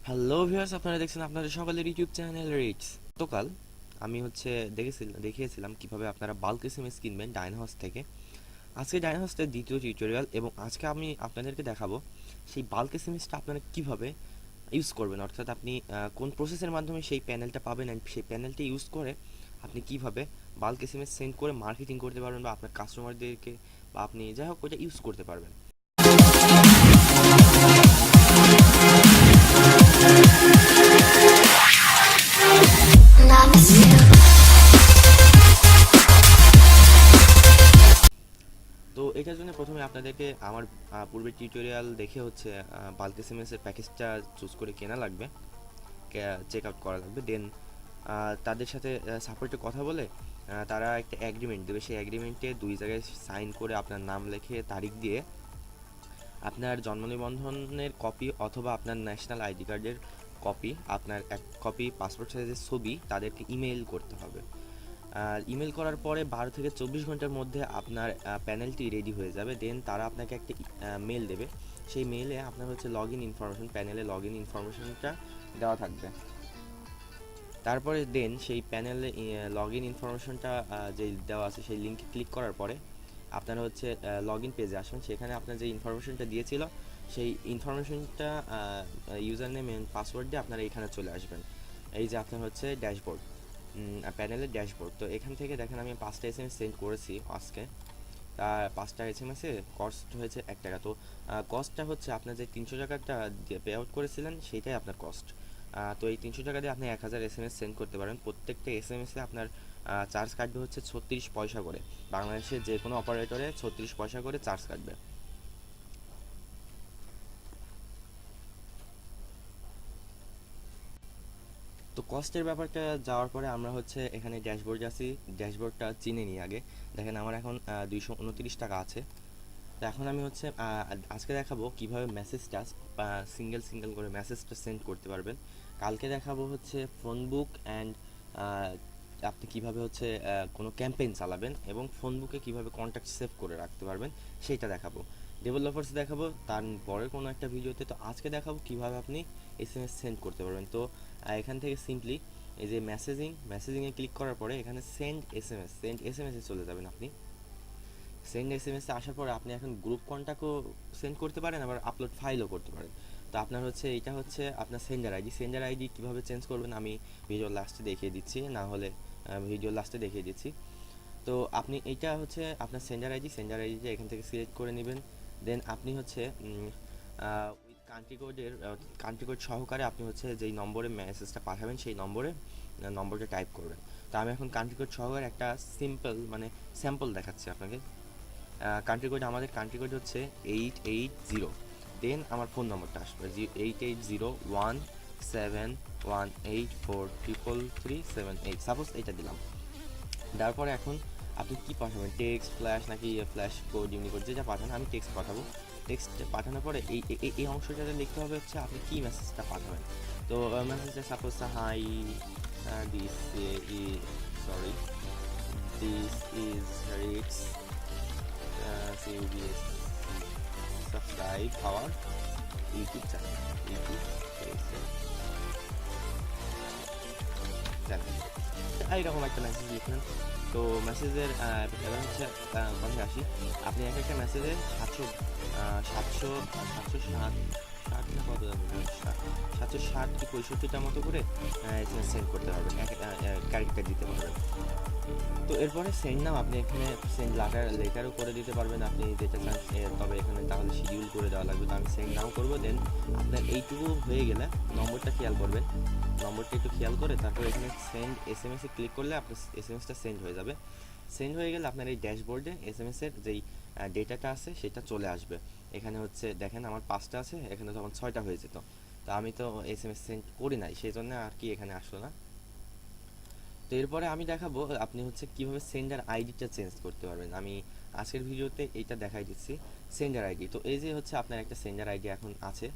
Hello viewers, আপনারা দেখছেন আপনাদের সকালের ইউটিউব চ্যানেল রিটস। গতকাল আমি দেখিয়েছিলাম কিভাবে আপনারা বাল্ক এসএমএস কিনবেন ডায়নাহোস্ট থেকে। আজকে ডায়নাহোস্টের দ্বিতীয় টিউটোরিয়াল এবং আজকে আমি আপনাদেরকে দেখাবো সেই বাল্ক এসএমএসটা আপনারা কিভাবে ইউজ করবেন, অর্থাৎ আপনি কোন প্রসেসের মাধ্যমে সেই প্যানেলটা পাবেন অ্যান্ড সেই প্যানেলটা ইউজ করে আপনি কিভাবে বাল্ক এসএমএস সেন্ড করে মার্কেটিং করতে পারবেন বা আপনার কাস্টমারদেরকে বা আপনি যাই হোক ওইটা ইউজ করতে পারবেন। তো এটার জন্য প্রথমে আপনাদেরকে আমার পূর্বের টিউটোরিয়াল দেখে হচ্ছে বাল্ক এসএমএস এর প্যাকেজটা চুজ করে কেনা লাগবে, চেক আউট করা লাগবে। দেন তাদের সাথে সাপোর্টে কথা বলে তারা একটা এগ্রিমেন্ট দেবে। সেই এগ্রিমেন্টে দুই জায়গায় সাইন করে আপনার নাম লিখে তারিখ দিয়ে আপনার জন্ম নিবন্ধনের কপি অথবা আপনার ন্যাশনাল আইডি কার্ডের কপি, আপনার এক কপি পাসপোর্ট সাইজের ছবি তাদেরকে ইমেল করতে হবে। ইমেল করার পরে 12 থেকে 24 ঘন্টার মধ্যে আপনার প্যানেলটি রেডি হয়ে যাবে। দেন তারা আপনাকে একটা মেল দেবে। সেই মেলে আপনার হচ্ছে লগ ইন ইনফরমেশন, প্যানেলে লগ ইন ইনফরমেশনটা দেওয়া থাকবে। তারপরে দেন সেই প্যানেলে লগ ইন ইনফরমেশনটা যে দেওয়া আছে সেই লিঙ্কে ক্লিক করার পরে আপনারা হচ্ছে লগ ইন পেজে আসবেন। সেখানে আপনার যে ইনফরমেশনটা দিয়েছিল সেই ইনফরমেশনটা ইউজার নেম এন্ড পাসওয়ার্ড দিয়ে আপনারা এখানে চলে আসবেন। এই যে আপনার হচ্ছে ড্যাশবোর্ড, প্যানেলের ড্যাশবোর্ড। তো এখান থেকে দেখেন আমি 5টা এসএমএস সেন্ড করেছি আজকে। তা 5টা এসএমএসে কস্ট হয়েছে 1 টাকা। তো কস্টটা হচ্ছে আপনার যে 300 টাকাটা পে আউট করেছিলেন সেইটাই আপনার কস্ট। তো এই 300 টাকা দিয়ে আপনি 1000 এসএমএস সেন্ড করতে পারেন। প্রত্যেকটা এসএমএসে আপনার চার্জ কাটবে হচ্ছে 36 পয়সা করে। বাংলাদেশের যে কোনো অপারেটরে 36 পয়সা করে চার্জ কাটবে। তো কস্টের ব্যাপারটা যাওয়ার পরে আমরা হচ্ছে এখানে ড্যাশবোর্ড আছি, ড্যাশবোর্ডটা চিনে নিই আগে। দেখেন আমার এখন 229 টাকা আছে। তো এখন আমি হচ্ছে আজকে দেখাবো কিভাবে মেসেজটা সিঙ্গেল সিঙ্গেল করে মেসেজটা সেন্ড করতে পারবেন। কালকে দেখাবো হচ্ছে ফোন বুক অ্যান্ড আপনি কিভাবে হচ্ছে কোনো ক্যাম্পেইন চালাবেন এবং ফোন বুকে কিভাবে কন্ট্যাক্ট সেভ করে রাখতে পারবেন সেটা দেখাবো। ডেভেলপার্স দেখাবো তার পরের কোনো একটা ভিডিওতে। তো আজকে দেখাবো কিভাবে আপনি এসএমএস সেন্ড করতে পারবেন। তো এখান থেকে সিম্পলি এই যে মেসেজিংয়ে ক্লিক করার পরে এখানে সেন্ড এসএমএসে চলে যাবেন। আপনি সেন্ড এসএমএস এ আসার পরে আপনি এখন গ্রুপ কন্ট্যাক্টও সেন্ড করতে পারেন, আবার আপলোড ফাইলও করতে পারেন। তো আপনার হচ্ছে এটা হচ্ছে আপনার সেন্ডার আইডি কীভাবে চেঞ্জ করবেন আমি ভিডিও লাস্টে দেখিয়ে দিচ্ছি, না হলে ভিডিও লাস্টে দেখিয়ে দিচ্ছি। তো আপনি এইটা হচ্ছে আপনার সেন্ডার আইডিটা এখান থেকে সিলেক্ট করে নেবেন। দেন আপনি হচ্ছে উইথ কান্ট্রি কোড সহকারে আপনি হচ্ছে যেই নম্বরে মেসেজটা পাঠাবেন সেই নম্বরটা টাইপ করবেন। তো আমি এখন কান্ট্রি কোড সহকারে একটা স্যাম্পল দেখাচ্ছি আপনাকে। আমাদের কান্ট্রি কোড হচ্ছে 880। দেন আমার ফোন নম্বরটা আসবে 880171843337 সাপোজ এটা দিলাম। তারপরে এখন আপনি কি পাঠাবেন, টেক্সট, ফ্ল্যাশ নাকি ফ্ল্যাশ কোড, ইউনিকোড, যেটা পাঠান। আমি টেক্সট পাঠাবো। টেক্সট পাঠানোর পরে এই অংশটাতে লিখতে হবে হচ্ছে আপনি কি মেসেজটা পাঠাবেন। তো মেসেজটা suppose hi this sorry this is Ritz CBS subscribe our YouTube channel, এইরকম একটা মেসেজ লিখলেন। তো মেসেজের এবার হচ্ছে কথায় আসি। আপনি এক একটা মেসেজে 760 কি 65টা মতো করে এসএমএস সেন্ড করতে পারবেন, ক্যারেক্টার দিতে পারবেন। তো এরপরে সেন্ড নাও আপনি এখানে সেন্ড লেটারও করে দিতে পারবেন আপনি যেটা চান, তবে এখানে তাহলে শিডিউল করে দেওয়া লাগবে। তো আমি সেন্ড নাও করবো। দেন আপনার এইটুকু হয়ে গেলে নম্বরটা খেয়াল করবেন, নম্বরটা একটু খেয়াল করে তারপর এখানে সেন্ড এসএমএসে ক্লিক করলে আপনার এসএমএসটা সেন্ড হয়ে যাবে। সেন্ড হয়ে গেলে আপনার এই ড্যাশবোর্ডে এসএমএসের যেই ডেটাটা আছে সেটা চলে আসবে। এখানে হচ্ছে দেখেন আমার 5টা আছে, এখানে তখন 6টা হয়ে যেত। তো আমি তো এসএমএস সেন্ড করি নাই, সেই জন্য আর কি এখানে আসলো না। তো এরপরে আমি দেখাবো আপনি হচ্ছে কিভাবে সেন্ডার আইডিটা চেঞ্জ করতে পারবেন। আমি আজকের ভিডিওতে এইটা দেখাই দিচ্ছি সেন্ডার আইডি। তো এই যে হচ্ছে আপনার একটা সেন্ডার আইডি এখন আছে,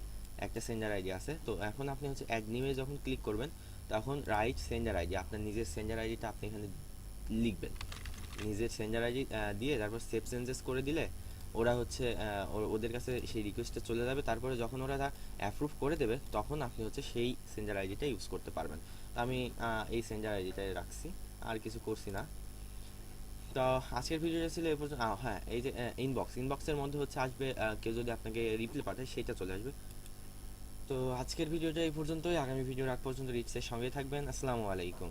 একটা সেন্ডার আইডি আছে। তো এখন আপনি হচ্ছে অ্যাড নিউয়ে যখন ক্লিক করবেন তখন রাইট সেন্ডার আইডি, আপনার নিজের সেন্ডার আইডিটা আপনি এখানে লিখবেন। নিজের সেন্ডার আইডি দিয়ে তারপর সেভ চেঞ্জেস করে দিলে ওরা হচ্ছে ওদের কাছে সেই রিকোয়েস্টটা চলে যাবে, তারপরে যখন ওরা অ্যাপ্রুভ করে দেবে তখন আপনি হচ্ছে সেই সেন্ডার আইডিটা ইউজ করতে পারবেন। তো আমি এই সেন্ডার আইডিটাই রাখছি, আর কিছু করছি না। তো আজকের ভিডিওটা ছিল এই পর্যন্ত। হ্যাঁ, এই যে ইনবক্সের মধ্যে হচ্ছে আসবে, কেউ যদি আপনাকে রিপ্লাই পাঠায় সেটা চলে আসবে। তো আজকের ভিডিওটা এই পর্যন্তই, আগামী ভিডিওর আগ পর্যন্ত রিচের সঙ্গেই থাকবেন। আসসালামু আলাইকুম।